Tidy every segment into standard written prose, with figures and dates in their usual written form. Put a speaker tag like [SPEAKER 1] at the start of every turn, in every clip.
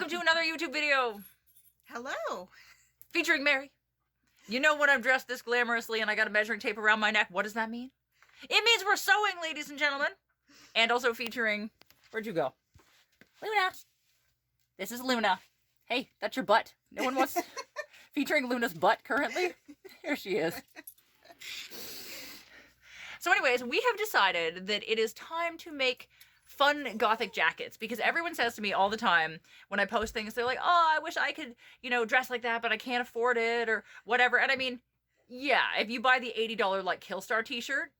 [SPEAKER 1] welcome to another YouTube video.
[SPEAKER 2] Hello.
[SPEAKER 1] Featuring Mary. You know when I'm dressed this glamorously and I got a measuring tape around my neck, what does that mean? It means we're sewing, ladies and gentlemen. And also featuring, where'd you go? Luna. This is Luna. Hey, that's your butt. No one wants, featuring Luna's butt currently. Here she is. So anyways, we have decided that it is time to make fun Gothic jackets, because everyone says to me all the time when I post things, they're like, oh, I wish I could, you know, dress like that, but I can't afford it or whatever. And I mean, yeah, if you buy the $80 like Killstar t-shirt,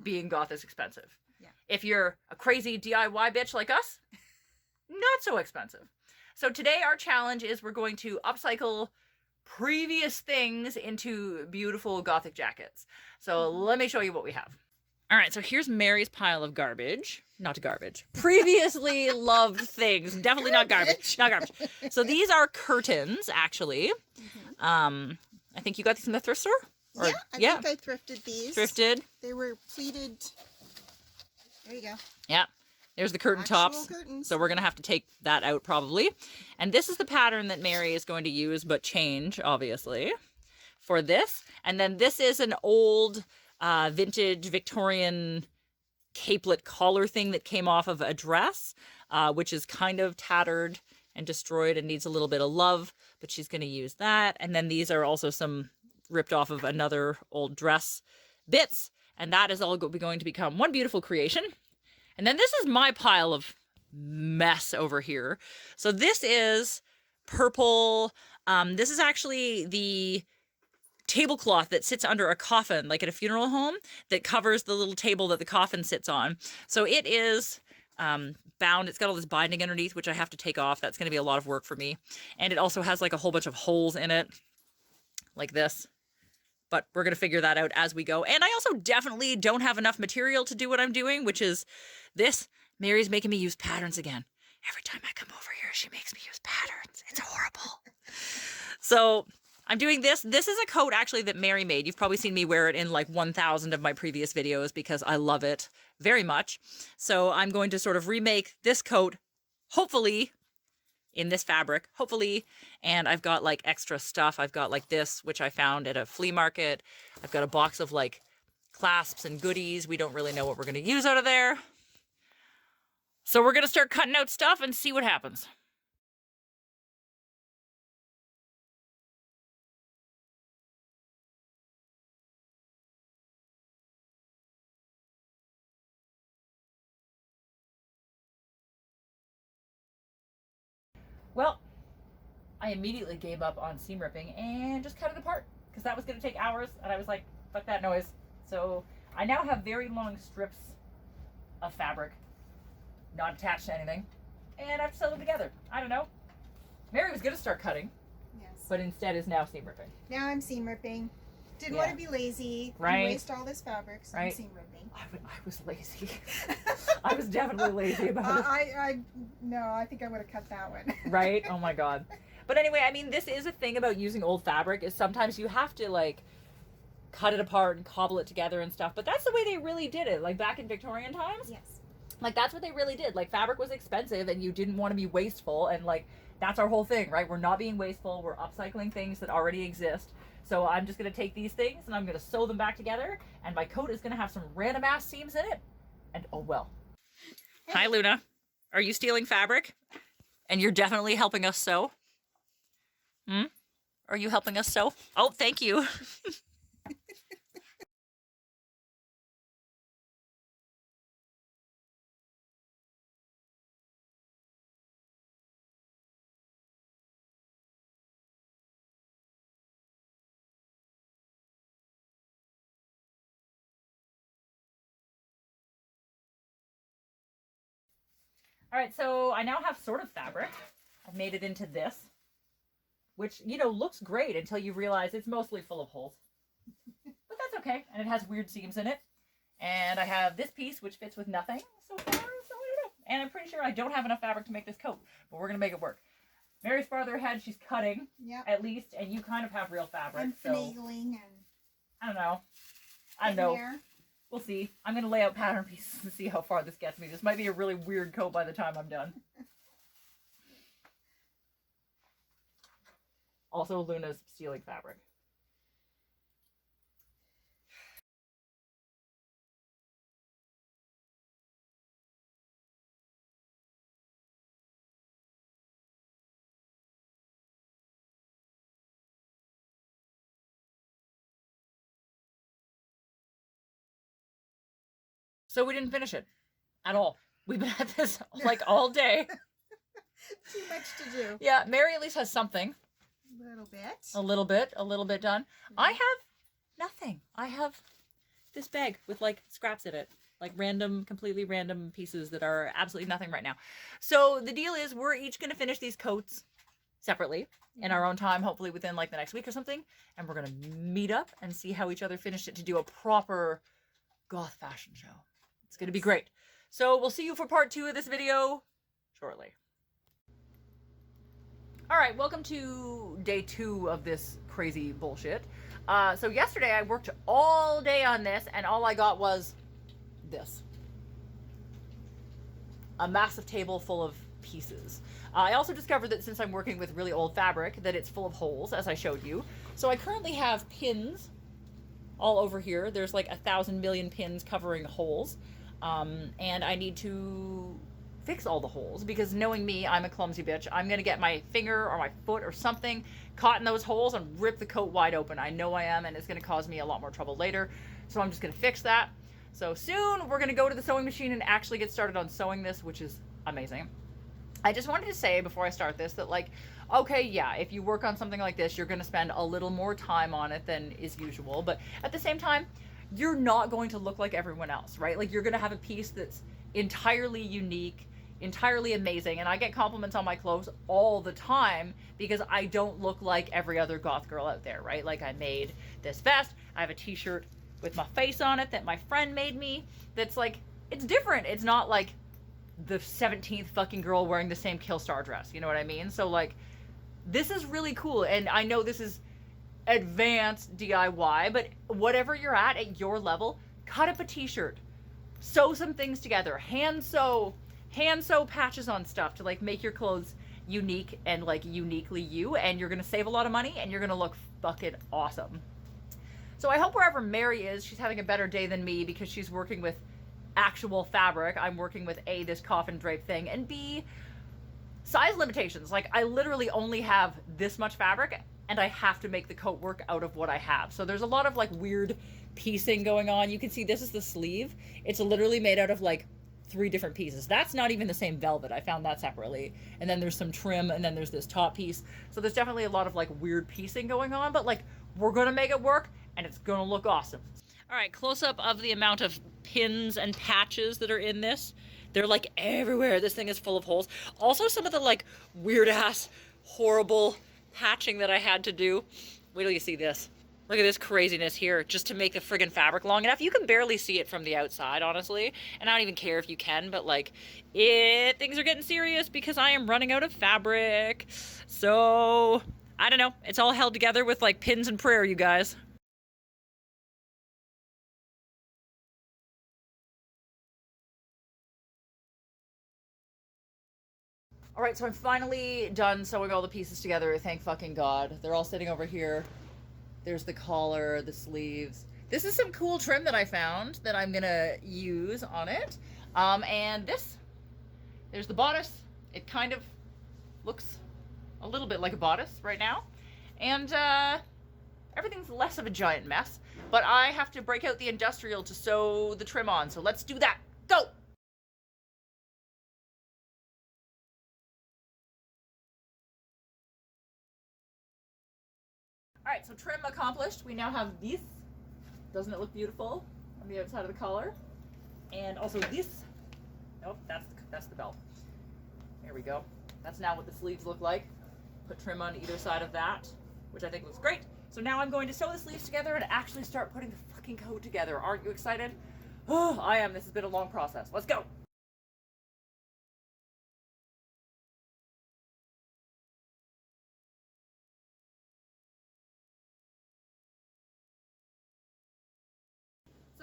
[SPEAKER 1] being goth is expensive.
[SPEAKER 2] Yeah.
[SPEAKER 1] If you're a crazy DIY bitch like us, not so expensive. So today our challenge is we're going to upcycle previous things into beautiful Gothic jackets. So let me show you what we have. All right, so here's Mary's pile of garbage. Not garbage. Previously loved things. Definitely not garbage. Not garbage. So these are curtains, actually. I think you got these from the thrift store? Or,
[SPEAKER 2] I think I thrifted these.
[SPEAKER 1] Thrifted.
[SPEAKER 2] They were pleated. There you go.
[SPEAKER 1] Yeah. There's the curtain
[SPEAKER 2] Actual
[SPEAKER 1] tops.
[SPEAKER 2] curtains.
[SPEAKER 1] So we're going to have to take that out probably. And this is the pattern that Mary is going to use, but change, obviously, for this. And then this is an old vintage Victorian capelet collar thing that came off of a dress, which is kind of tattered and destroyed and needs a little bit of love, but she's going to use that. And then these are also some ripped off of another old dress bits, and that is all going to become one beautiful creation. And then this is my pile of mess over here. So this is purple. This is actually the tablecloth that sits under a coffin, like at a funeral home, that covers the little table that the coffin sits on. So it is bound. It's got all this binding underneath, which I have to take off. That's going to be a lot of work for me. And it also has like a whole bunch of holes in it, like this. But we're going to figure that out as we go. And I also definitely don't have enough material to do what I'm doing, which is this. Mary's making me use patterns again. Every time I come over here, she makes me use patterns. It's horrible. So I'm doing this. This is a coat actually that Mary made. You've probably seen me wear it in like 1,000 of my previous videos because I love it very much. So I'm going to sort of remake this coat, hopefully, in this fabric, hopefully. And I've got like extra stuff. I've got like this, which I found at a flea market. I've got a box of like clasps and goodies. We don't really know what we're going to use out of there. So we're going to start cutting out stuff and see what happens. Well, I immediately gave up on seam ripping and just cut it apart because that was going to take hours, and I was like, fuck that noise. So I now have very long strips of fabric, not attached to anything, and I have to sew them together. I don't know. Mary was going to start cutting,
[SPEAKER 2] Yes.
[SPEAKER 1] but instead is now seam ripping.
[SPEAKER 2] Now I'm seam ripping. Didn't want to be lazy.
[SPEAKER 1] Right.
[SPEAKER 2] And waste all this fabric, so I'm seam ripping.
[SPEAKER 1] I was lazy. I was definitely lazy about it.
[SPEAKER 2] No, I think I would have cut that one.
[SPEAKER 1] Right? Oh my god. But anyway, I mean, this is a thing about using old fabric, is sometimes you have to like cut it apart and cobble it together and stuff. But that's the way they really did it, like back in Victorian times.
[SPEAKER 2] Yes.
[SPEAKER 1] Like that's what they really did. Like fabric was expensive and you didn't want to be wasteful, and like that's our whole thing, right? We're not being wasteful. We're upcycling things that already exist. So I'm just going to take these things and I'm going to sew them back together, and my coat is going to have some random ass seams in it. And oh well. Hey. Hi Luna. Are you stealing fabric? And you're definitely helping us sew? Are you helping us sew? Oh, thank you. All right, so I now have sort of fabric. I've made it into this, which, you know, looks great until you realize it's mostly full of holes. But that's okay. And it has weird seams in it. And I have this piece, which fits with nothing so far, so I don't know. And I'm pretty sure I don't have enough fabric to make this coat, but we're going to make it work. Mary's farther ahead. She's cutting, at least, and you kind of have real fabric.
[SPEAKER 2] I'm finagling and...
[SPEAKER 1] I don't know. I don't know. We'll see. I'm going to lay out pattern pieces to see how far this gets me. This might be a really weird coat by the time I'm done. Also Luna's stealing fabric. So we didn't finish it at all. We've been at this like all day.
[SPEAKER 2] Too much to do.
[SPEAKER 1] Yeah, Mary at least has something.
[SPEAKER 2] A little bit.
[SPEAKER 1] A little bit done. I have nothing. I have this bag with like scraps in it. Like random, completely random pieces that are absolutely nothing right now. So the deal is we're each going to finish these coats separately in our own time, hopefully within like the next week or something. And we're going to meet up and see how each other finished it to do a proper goth fashion show. It's going to be great. So we'll see you for part 2 of this video shortly. All right, welcome to day 2 of this crazy bullshit. So yesterday I worked all day on this and all I got was this. A massive table full of pieces. I also discovered that since I'm working with really old fabric that it's full of holes, as I showed you. So I currently have pins all over here. There's like 1,000 million pins covering holes. And I need to fix all the holes because knowing me, I'm a clumsy bitch. I'm going to get my finger or my foot or something caught in those holes and rip the coat wide open. I know I am, and it's going to cause me a lot more trouble later. So I'm just going to fix that. So soon we're going to go to the sewing machine and actually get started on sewing this, which is amazing. I just wanted to say before I start this that like, okay, yeah, if you work on something like this, you're going to spend a little more time on it than is usual. But at the same time, you're not going to look like everyone else, right? Like you're going to have a piece that's entirely unique, entirely amazing. And I get compliments on my clothes all the time because I don't look like every other goth girl out there, right? Like I made this vest. I have a t-shirt with my face on it that my friend made me. That's like, it's different. It's not like the 17th fucking girl wearing the same Killstar dress. You know what I mean? So like, this is really cool. And I know this is advanced DIY, but whatever you're at your level, cut up a t-shirt, sew some things together, hand sew patches on stuff to like make your clothes unique and like uniquely you, and you're gonna save a lot of money and you're gonna look fucking awesome. So I hope wherever Mary is, she's having a better day than me because she's working with actual fabric. I'm working with A, this coffin drape thing, and B, size limitations. Like I literally only have this much fabric and I have to make the coat work out of what I have. So there's a lot of like weird piecing going on. You can see this is the sleeve. It's literally made out of like 3 different pieces. That's not even the same velvet. I found that separately. And then there's some trim and then there's this top piece. So there's definitely a lot of like weird piecing going on, but like we're gonna make it work and it's gonna look awesome. All right, close up of the amount of pins and patches that are in this. They're like everywhere. This thing is full of holes. Also some of the like weird ass, horrible patching that I had to do. Wait till you see this. Look at this craziness here just to make the friggin' fabric long enough. You can barely see it from the outside, honestly. And I don't even care if you can, but like, things are getting serious because I am running out of fabric. So, I don't know. It's all held together with like pins and prayer, you guys. All right, so I'm finally done sewing all the pieces together. Thank fucking God. They're all sitting over here. There's the collar, the sleeves. This is some cool trim that I found that I'm gonna use on it. And there's the bodice. It kind of looks a little bit like a bodice right now. And everything's less of a giant mess. But I have to break out the industrial to sew the trim on. So let's do that. Go! All right, so trim accomplished. We now have this. Doesn't it look beautiful on the outside of the collar? And also this. Nope, that's the belt. There we go. That's now what the sleeves look like. Put trim on either side of that, which I think looks great. So now I'm going to sew the sleeves together and actually start putting the fucking coat together. Aren't you excited? Oh, I am. This has been a long process. Let's go.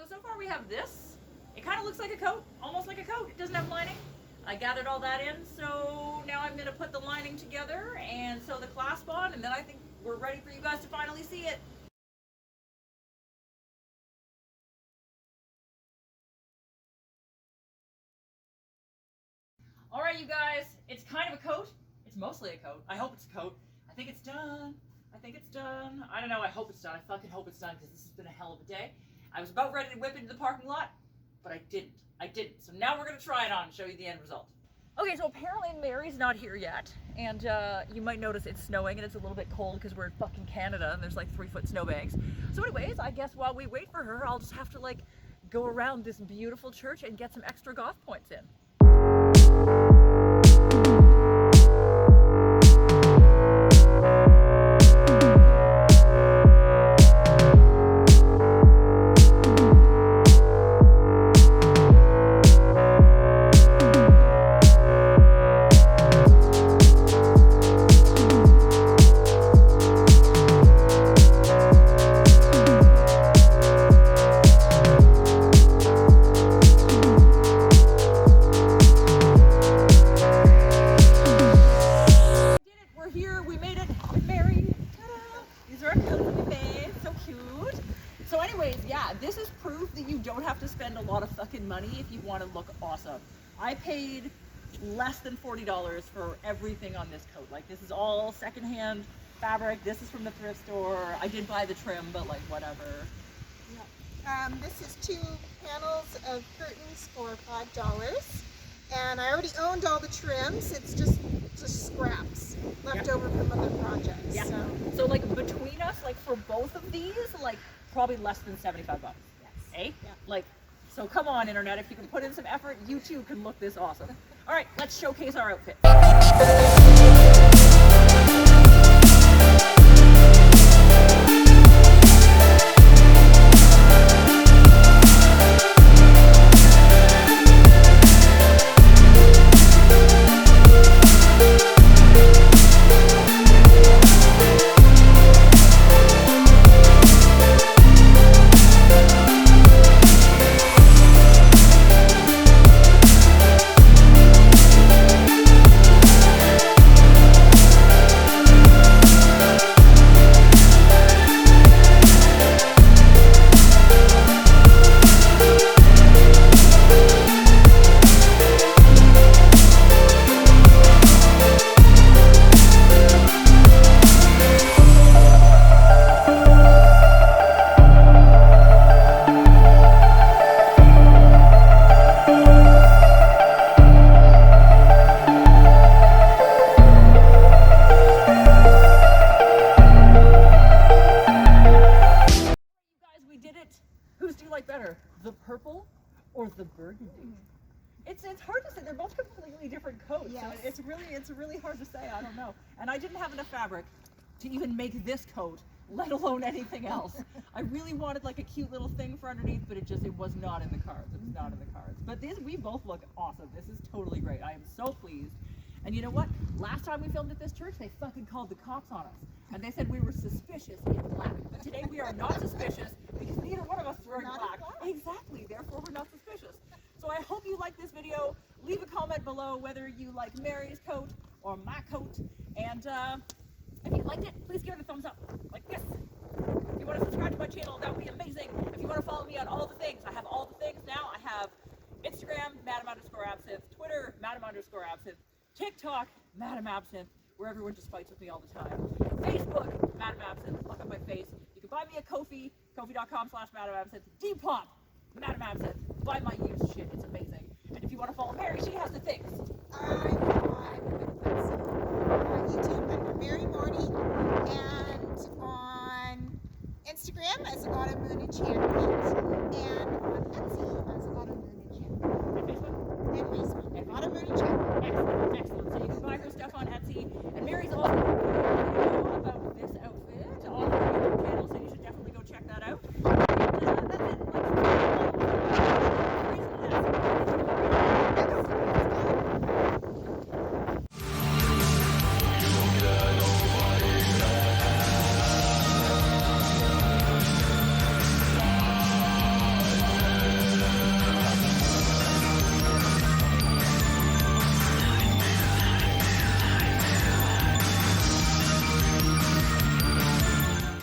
[SPEAKER 1] So far we have this. It kind of looks like a coat, almost like a coat. It doesn't have lining. I gathered all that in, so now I'm going to put the lining together and sew the clasp on, and then I think we're ready for you guys to finally see it. All right, you guys, it's kind of a coat. It's mostly a coat. I hope it's a coat. I think it's done. I think it's done. I don't know. I hope it's done. I fucking hope it's done because this has been a hell of a day. I was about ready to whip into the parking lot, but I didn't. So now we're going to try it on and show you the end result. Okay, so apparently Mary's not here yet, and you might notice it's snowing and it's a little bit cold because we're in fucking Canada and there's like 3-foot snowbanks. So anyways, I guess while we wait for her, I'll just have to like go around this beautiful church and get some extra goth points in. This is proof that you don't have to spend a lot of fucking money if you want to look awesome. I paid less than $40 for everything on this coat. Like, this is all secondhand fabric. This is from the thrift store. I did buy the trim, but like whatever.
[SPEAKER 2] Yeah. This is 2 panels of curtains for $5, and I already owned all the trims. It's just scraps left over from other projects.
[SPEAKER 1] Yeah. So like between us, like for both of these, like probably less than $75.
[SPEAKER 2] Yes.
[SPEAKER 1] Eh?
[SPEAKER 2] Yeah.
[SPEAKER 1] Like, so come on, internet, if you can put in some effort, you too can look this awesome. All right, let's showcase our outfit. The purple or the burgundy? It's hard to say. They're both completely different coats.
[SPEAKER 2] Yes.
[SPEAKER 1] So it's really hard to say. I don't know. And I didn't have enough fabric to even make this coat, let alone anything else. I really wanted like a cute little thing for underneath, but it was not in the cards. It was not in the cards. But we both look awesome. This is totally great. I am so pleased. And you know what? Last time we filmed at this church, they fucking called the cops on us. And they said we were suspicious in black. But today we are not suspicious because neither one of us are in black. Exactly. Therefore, we're not suspicious. So I hope you like this video. Leave a comment below whether you like Mary's coat or my coat. And if you liked it, please give it a thumbs up, like this. If you want to subscribe to my channel, that would be amazing. If you want to follow me on all the things, I have all the things now. I have Instagram, Madame_Absinthe, Twitter, Madame_Absinthe, TikTok, MadameAbsinthe, where everyone just fights with me all the time. Facebook, MadameAbsinthe, look up my face. You can buy me a Kofi, kofi.com/MadameAbsinthe. Depop, MadameAbsinthe. Buy my used shit, it's amazing. And if you want to follow Mary, she has the things.